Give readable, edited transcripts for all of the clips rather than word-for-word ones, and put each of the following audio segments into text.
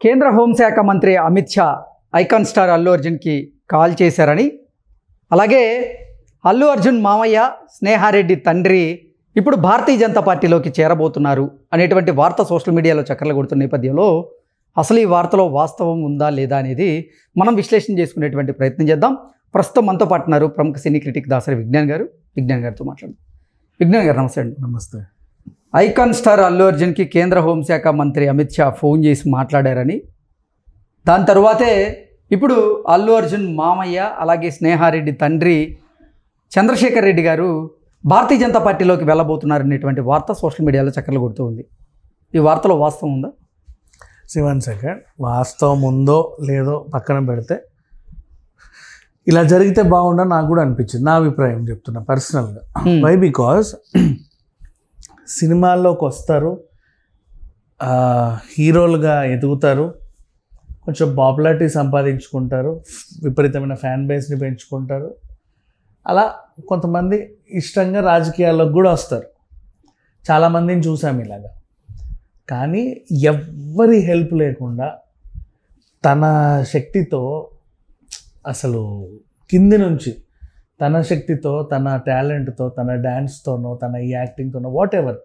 కేంద్ర హోంశాఖ మంత్రి అమిత్ షా ఐకాన్ స్టార్ అల్లు అర్జున్కి కాల్ చేశారని, అలాగే అల్లు అర్జున్ మామయ్య స్నేహారెడ్డి తండ్రి ఇప్పుడు భారతీయ జనతా పార్టీలోకి చేరబోతున్నారు అనేటువంటి వార్త సోషల్ మీడియాలో చక్కర్లు కొడుతున్న నేపథ్యంలో అసలు ఈ వార్తలో వాస్తవం ఉందా లేదా అనేది మనం విశ్లేషణ చేసుకునేటువంటి ప్రయత్నం చేద్దాం. ప్రస్తుతం మనతో పాటున్నారు ప్రముఖ సినీ క్రిటిక్ దాసరి విజ్ఞాన్ గారితో మాట్లాడదాం. విజ్ఞాన్ గారు నమస్తే అండి. నమస్తే. ఐకాన్ స్టార్ అల్లు అర్జున్కి కేంద్ర హోంశాఖ మంత్రి అమిత్ షా ఫోన్ చేసి మాట్లాడారని, దాని తరువాతే ఇప్పుడు అల్లు అర్జున్ మామయ్య అలాగే స్నేహారెడ్డి తండ్రి చంద్రశేఖర్ రెడ్డి గారు భారతీయ జనతా పార్టీలోకి వెళ్ళబోతున్నారనేటువంటి వార్త సోషల్ మీడియాలో చక్కర్లు కొడుతూ ఉంది. ఈ వార్తలో వాస్తవం ఉందా? 1 సెకండ్, వాస్తవం ఉందో లేదో పక్కన పెడితే ఇలా జరిగితే బాగుండని నాకు కూడా అనిపించింది. నా అభిప్రాయం చెప్తున్నా పర్సనల్గా. వై? బికాజ్ సినిమాల్లోకి వస్తారు, హీరోలుగా ఎదుగుతారు, కొంచెం పాపులారిటీ సంపాదించుకుంటారు, విపరీతమైన ఫ్యాన్ బేస్ని పెంచుకుంటారు. అలా కొంతమంది ఇష్టంగా రాజకీయాల్లోకి కూడా వస్తారు. చాలామందిని చూసాము ఇలాగా. కానీ ఎవ్వరి హెల్ప్ లేకుండా తన శక్తితో, అసలు కింది నుంచి తన శక్తితో, తన టాలెంట్తో, తన డ్యాన్స్తోనో, తన ఈ యాక్టింగ్తోనో, వాట్ ఎవర్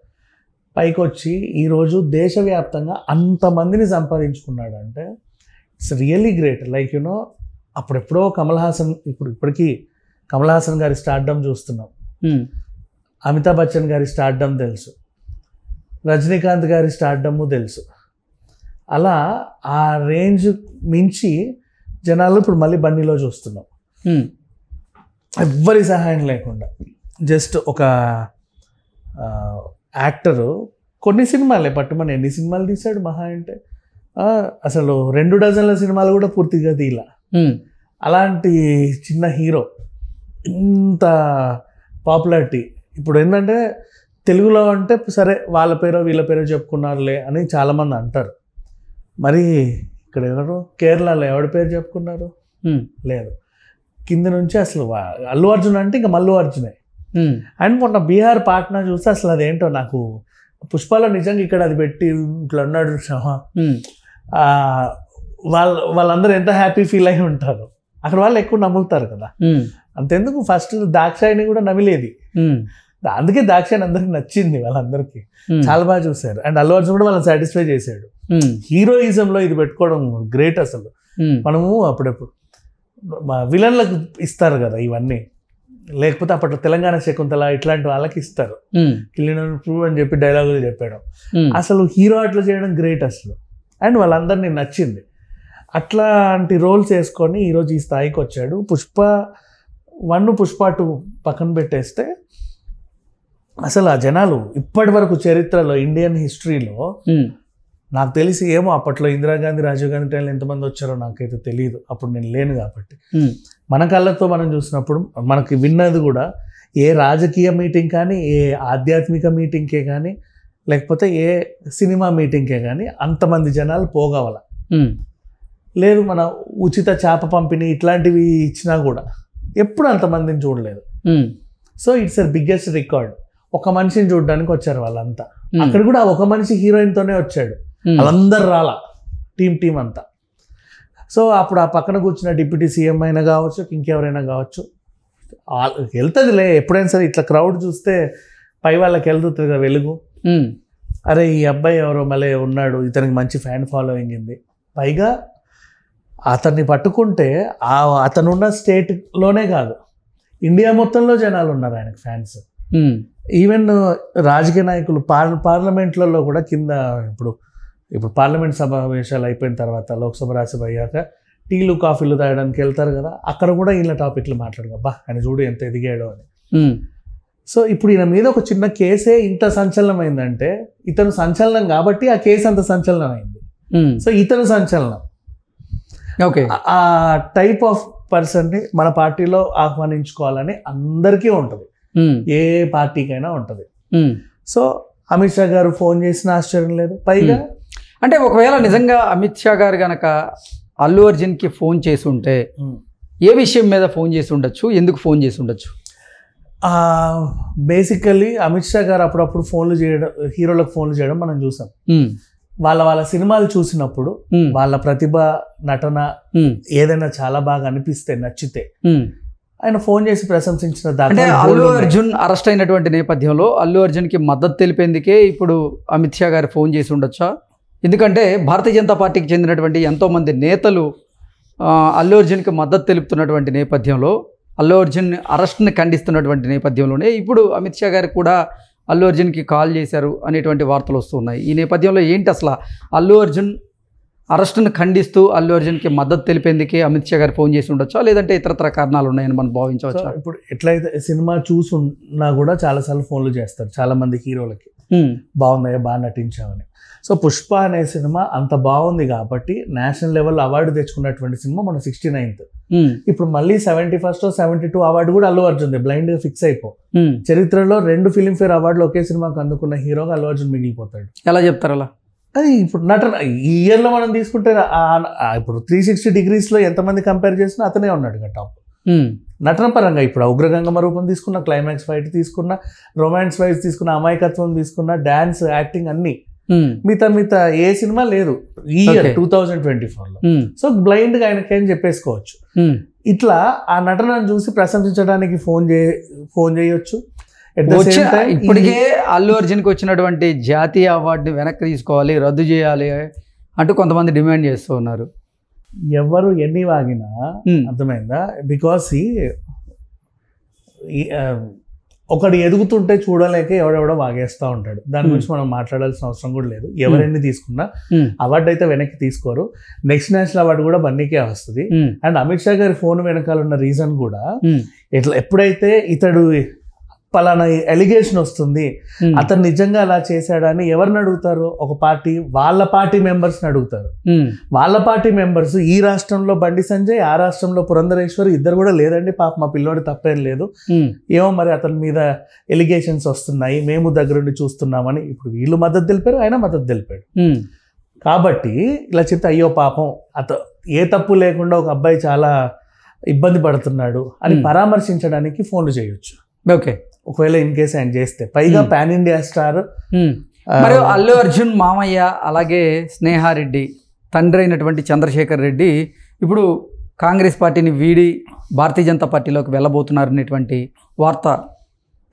పైకి వచ్చి ఈరోజు దేశవ్యాప్తంగా అంతమందిని సంపాదించుకున్నాడు అంటే it's really great. Like you know, అప్పుడెప్పుడో కమల్ హాసన్, ఇప్పటికీ కమల్ హాసన్ గారి స్టార్డమ్ చూస్తున్నాం, అమితాబ్ బచ్చన్ గారి స్టార్డమ్ తెలుసు, రజనీకాంత్ గారి స్టార్డమ్ తెలుసు. అలా ఆ రేంజ్ మించి జనాలు ఇప్పుడు మళ్ళీ బండిలో చూస్తున్నాం. ఎవ్వరి సహాయం లేకుండా జస్ట్ ఒక యాక్టరు కొన్ని సినిమాలే పట్టుమని ఎన్ని సినిమాలు తీశాడు మహా అంటే, అసలు 2 డజన్ల సినిమాలు కూడా పూర్తిగా తీలా. అలాంటి చిన్న హీరో ఇంత పాపులారిటీ. ఇప్పుడు ఏంటంటే తెలుగులో అంటే సరే వాళ్ళ పేరో వీళ్ళ పేరో చెప్పుకున్నారులే అని చాలామంది అంటారు. మరి ఇక్కడ ఎవరు కేరళలో ఎవరి పేరు చెప్పుకున్నారు? లేదు. కింద నుంచి అసలు అల్లు అర్జున్ అంటే ఇంకా మల్లు అర్జునే. అండ్ మొన్న బీహార్ పాట్నా చూస్తే అసలు అదేంటో నాకు పుష్పాలో నిజంగా ఇక్కడ అది పెట్టి ఇట్లా అన్నాడు. వాళ్ళందరూ ఎంత హ్యాపీ ఫీల్ అయి ఉంటారు. అక్కడ వాళ్ళు ఎక్కువ నమ్ముతారు కదా. అంతెందుకు ఫస్ట్ దాక్షాయిని కూడా నమిలేది. అందుకే దాక్షాయిని అందరికి నచ్చింది, వాళ్ళందరికీ చాలా బాగా చూశారు. అండ్ అల్లు అర్జున్ కూడా వాళ్ళని సాటిస్ఫై చేశాడు. హీరోయిజంలో ఇది పెట్టుకోవడం గ్రేట్. అసలు మనము అప్పుడప్పుడు విలన్లకు ఇస్తారు కదా ఇవన్నీ, లేకపోతే అప్పట్లో తెలంగాణ శకుంతల ఇట్లాంటి వాళ్ళకి ఇస్తారు. కిల్లినప్పుడు అని చెప్పి డైలాగులు చెప్పాడు. అసలు హీరో అట్లా చేయడం గ్రేట్ అసలు. అండ్ వాళ్ళందరినీ నచ్చింది. అట్లాంటి రోల్స్ వేసుకొని ఈరోజు ఈ స్థాయికి వచ్చాడు. పుష్ప 1, పుష్ప 2 పక్కన పెట్టేస్తే అసలు ఆ జనాలు ఇప్పటి వరకు చరిత్రలో, ఇండియన్ హిస్టరీలో నాకు తెలిసి ఏమో అప్పట్లో ఇందిరాగాంధీ, రాజీవ్ గాంధీ టైంలో ఎంతమంది వచ్చారో నాకైతే తెలియదు. అప్పుడు నేను లేను కాబట్టి. మన కళ్ళతో మనం చూసినప్పుడు మనకి విన్నది కూడా ఏ రాజకీయ మీటింగ్ కానీ, ఏ ఆధ్యాత్మిక మీటింగ్కే కానీ, లేకపోతే ఏ సినిమా మీటింగ్కే కానీ అంతమంది జనాలు పోగవల లేదు. మన ఉచిత చేప పంపిణీ ఇట్లాంటివి ఇచ్చినా కూడా ఎప్పుడు అంతమందిని చూడలేదు. So it's a biggest record. ఒక మనిషిని చూడడానికి వచ్చారు వాళ్ళంతా. అక్కడ కూడా ఒక మనిషి హీరోయిన్తోనే వచ్చాడు, వాళ్ళందరూ రాలా, టీం అంతా. సో అప్పుడు ఆ పక్కన కూర్చున్న డిప్యూటీ సీఎం అయినా కావచ్చు, ఇంకెవరైనా కావచ్చు, వెళ్తుందిలే ఎప్పుడైనా సరే. ఇట్లా క్రౌడ్ చూస్తే పై వాళ్ళకి వెళ్తుంది కదా వెలుగు. అరే ఈ అబ్బాయి ఎవరో మళ్ళీ ఉన్నాడు, ఇతనికి మంచి ఫ్యాన్ ఫాలోయింగ్ ఉంది. పైగా అతన్ని పట్టుకుంటే అతనున్న స్టేట్లోనే కాదు, ఇండియా మొత్తంలో జనాలు ఉన్నారు ఆయనకు ఫ్యాన్స్. ఈవెన్ రాజకీయ నాయకులు పార్లమెంట్లలో కూడా కింద ఇప్పుడు పార్లమెంట్ సమావేశాలు అయిపోయిన తర్వాత, లోక్సభ రాజ్యసభ అయ్యాక టీలు కాఫీలు తాగడానికి వెళ్తారు కదా, అక్కడ కూడా ఇలా టాపిక్లు మాట్లాడు, బా ఆయన చూడు ఎంత ఎదిగాడో అని. సో ఇప్పుడు ఈయన మీద ఒక చిన్న కేసే ఇంత సంచలనం అయిందంటే ఇతను సంచలనం కాబట్టి ఆ కేసు అంత సంచలనం అయింది. సో ఇతను సంచలనం. ఓకే, ఆ టైప్ ఆఫ్ పర్సన్ని మన పార్టీలో ఆహ్వానించుకోవాలని అందరికీ ఉంటుంది, ఏ పార్టీకైనా ఉంటుంది. సో అమిత్ షా గారు ఫోన్ చేసిన ఆశ్చర్యం లేదు. పైగా అంటే ఒకవేళ నిజంగా అమిత్ షా గారు కనుక అల్లు అర్జున్కి ఫోన్ చేసి ఉంటే ఏ విషయం మీద ఫోన్ చేసి ఉండొచ్చు, ఎందుకు ఫోన్ చేసి ఉండొచ్చు? బేసికల్లీ అమిత్ షా గారు అప్పుడప్పుడు ఫోన్లు చేయడం, హీరోలకు ఫోన్లు చేయడం మనం చూసాం. వాళ్ళ సినిమాలు చూసినప్పుడు వాళ్ళ ప్రతిభ నటన ఏదైనా చాలా బాగా అనిపిస్తే నచ్చితే ఆయన ఫోన్ చేసి ప్రశంసించిన అంటే అల్లు అర్జున్ అరెస్ట్ అయినటువంటి నేపథ్యంలో అల్లు అర్జున్కి మద్దతు తెలిపేందుకే ఇప్పుడు అమిత్ షా గారు ఫోన్ చేసి ఉండొచ్చా? ఎందుకంటే భారతీయ జనతా పార్టీకి చెందినటువంటి ఎంతోమంది నేతలు అల్లు అర్జున్కి మద్దతు తెలుపుతున్నటువంటి నేపథ్యంలో, అల్లు అర్జున్ అరెస్ట్ని ఖండిస్తున్నటువంటి నేపథ్యంలోనే ఇప్పుడు అమిత్ షా గారు కూడా అల్లు అర్జున్కి కాల్ చేశారు అనేటువంటి వార్తలు వస్తున్నాయి. ఈ నేపథ్యంలో ఏంటి అసలు అల్లు అర్జున్ అరెస్టును ఖండిస్తూ అల్లు అర్జున్కి మద్దతు తెలిపేందుకే అమిత్ షా గారు ఫోన్ చేసి ఉండొచ్చా, లేదంటే ఇతరత్ర కారణాలు ఉన్నాయని మనం భావించవచ్చా? ఇప్పుడు ఎట్లయితే సినిమా చూసున్నా కూడా చాలాసార్లు ఫోన్లు చేస్తారు చాలా మంది హీరోలకి, బాగున్నాయా, బాగా నటించామని. సో పుష్ప అనే సినిమా అంత బాగుంది కాబట్టి నేషనల్ లెవెల్ అవార్డు తెచ్చుకున్నటువంటి సినిమా మన 69th. ఇప్పుడు మళ్ళీ 71st 72 అవార్డు కూడా అల్లు అర్జున్ బ్లైండ్ గా ఫిక్స్ అయిపో. చరిత్రలో 2 ఫిల్మ్ఫేర్ అవార్డులు ఒకే సినిమాకి అందుకున్న హీరోగా అల్లు అర్జున్ మిగిలిపోతాడు. ఎలా చెప్తారు అలా? అది ఇప్పుడు నటన ఈ ఇయర్లో మనం తీసుకుంటే ఇప్పుడు 360 degreesలో ఎంతమంది కంపేర్ చేసినా అతనే ఉన్నాడు టాప్. నటన పరంగా ఇప్పుడు ఉగ్రగంగమ్మ రూపం తీసుకున్న, క్లైమాక్స్ ఫైట్ తీసుకున్న, రొమాన్స్ వైజ్ తీసుకున్న, అమాయకత్వం తీసుకున్న, డాన్స్, యాక్టింగ్ అన్ని మిగతా ఏ సినిమా లేదు ఈ ఇయర్ 2024లో. సో బ్లైండ్ గా ఆయనకేం చెప్పేసుకోవచ్చు. ఇట్లా ఆ నటనను చూసి ప్రశంసించడానికి ఫోన్ చేయొచ్చు. ఇప్పటికే అల్లు అర్జున్కి వచ్చినటువంటి జాతీయ అవార్డుని వెనక్కి తీసుకోవాలి, రద్దు చేయాలి అంటూ కొంతమంది డిమాండ్ చేస్తూ ఉన్నారు. ఎవరు ఎన్ని వాగినా అర్థమైందా? బికాస్ ఒకడు ఎదుగుతుంటే చూడలేక ఎవడెవడో వాగేస్తూ ఉంటాడు. దాని గురించి మనం మాట్లాడాల్సిన అవసరం కూడా లేదు. ఎవరెన్ని తీసుకున్నా అవార్డు అయితే వెనక్కి తీసుకోరు. నెక్స్ట్ నేషనల్ అవార్డు కూడా బన్నీకే వస్తుంది. అండ్ అమిత్ షా గారి ఫోన్ వెనకాల ఉన్న రీజన్ కూడా ఎప్పుడైతే ఇతడు పలానా ఎలిగేషన్ వస్తుంది, అతను నిజంగా అలా చేశాడని ఎవరిని అడుగుతారు? ఒక పార్టీ, వాళ్ళ పార్టీ మెంబర్స్ని అడుగుతారు. వాళ్ళ పార్టీ మెంబర్స్ ఈ రాష్ట్రంలో బండి సంజయ్, ఆ రాష్ట్రంలో పురంధరేశ్వరి ఇద్దరు కూడా లేదండి పాప మా పిల్లోడి తప్పేం లేదు, ఏమో మరి అతని మీద ఎలిగేషన్స్ వస్తున్నాయి, మేము దగ్గరుండి చూస్తున్నామని ఇప్పుడు వీళ్ళు మద్దతు తెలిపారు, ఆయన మద్దతు తెలిపాడు. కాబట్టి ఇలా చెప్తే అయ్యో పాపం ఏ తప్పు లేకుండా ఒక అబ్బాయి చాలా ఇబ్బంది పడుతున్నాడు అని పరామర్శించడానికి ఫోన్లు చేయొచ్చు. ఓకే, ఒకవేళ ఇన్ కేసు ఆయన చేస్తే, పైగా పాన్ ఇండియా స్టార్. మరియు అల్లు అర్జున్ మామయ్య అలాగే స్నేహారెడ్డి తండ్రి అయినటువంటి చంద్రశేఖర్ రెడ్డి ఇప్పుడు కాంగ్రెస్ పార్టీని వీడి భారతీయ జనతా పార్టీలోకి వెళ్ళబోతున్నారనేటువంటి వార్త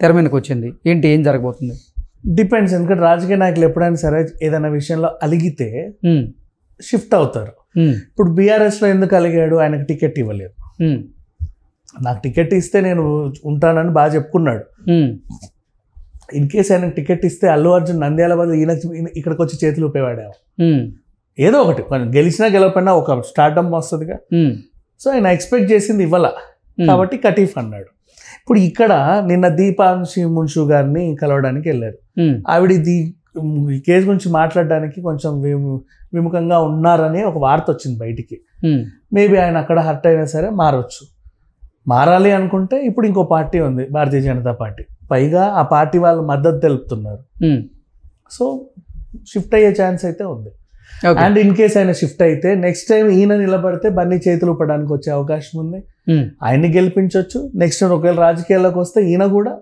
తెర మీదకి వచ్చింది. ఏంటి, ఏం జరగబోతుంది? డిపెండ్స్. ఎందుకంటే రాజకీయ నాయకులు ఎప్పుడైనా సరే ఏదైనా విషయంలో అలిగితే షిఫ్ట్ అవుతారు. ఇప్పుడు బీఆర్ఎస్లో ఎందుకు అలిగాడు? ఆయనకు టికెట్ ఇవ్వలేదు. నాకు టికెట్ ఇస్తే నేను ఉంటానని బాగా చెప్పుకున్నాడు. ఇన్ కేసు ఆయన టికెట్ ఇస్తే అల్లు అర్జున్ నంద్యాల బదులు ఇక్కడికి వచ్చి చేతులు ఊపేవాడే. ఏదో ఒకటి గెలిచినా గెలవకపోయినా ఒక స్టార్టమ్ వస్తుందిగా. సో ఆయన ఎక్స్పెక్ట్ చేసింది ఇవ్వాల కాబట్టి కటీఫ్ అన్నాడు. ఇప్పుడు ఇక్కడ నిన్న దీపాంశి మున్షు గారిని కలవడానికి వెళ్ళారు. ఆవిడ ఈ కేసు గురించి మాట్లాడడానికి కొంచెం విముఖంగా ఉన్నారని ఒక వార్త వచ్చింది బయటికి. మేబీ ఆయన అక్కడ హర్ట్ అయినా సరే మారాలి అనుకుంటే ఇప్పుడు ఇంకో పార్టీ ఉంది, భారతీయ జనతా పార్టీ. పైగా ఆ పార్టీ వాళ్ళు మద్దతు తెలుపుతున్నారు. సో షిఫ్ట్ అయ్యే ఛాన్స్ అయితే ఉంది. అండ్ ఇన్ కేస్ ఆయన షిఫ్ట్ అయితే నెక్స్ట్ టైం ఈయన నిలబడితే బన్నీ చేతులు ఊపడానికి వచ్చే అవకాశం ఉంది. ఆయన్ని గెలిపించవచ్చు. నెక్స్ట్ టైం ఒకవేళ రాజకీయాల్లోకి వస్తే ఈయన కూడా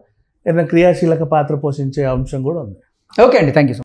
ఏదైనా క్రియాశీలక పాత్ర పోషించే అంశం కూడా ఉంది. ఓకే అండి, థ్యాంక్ యూ.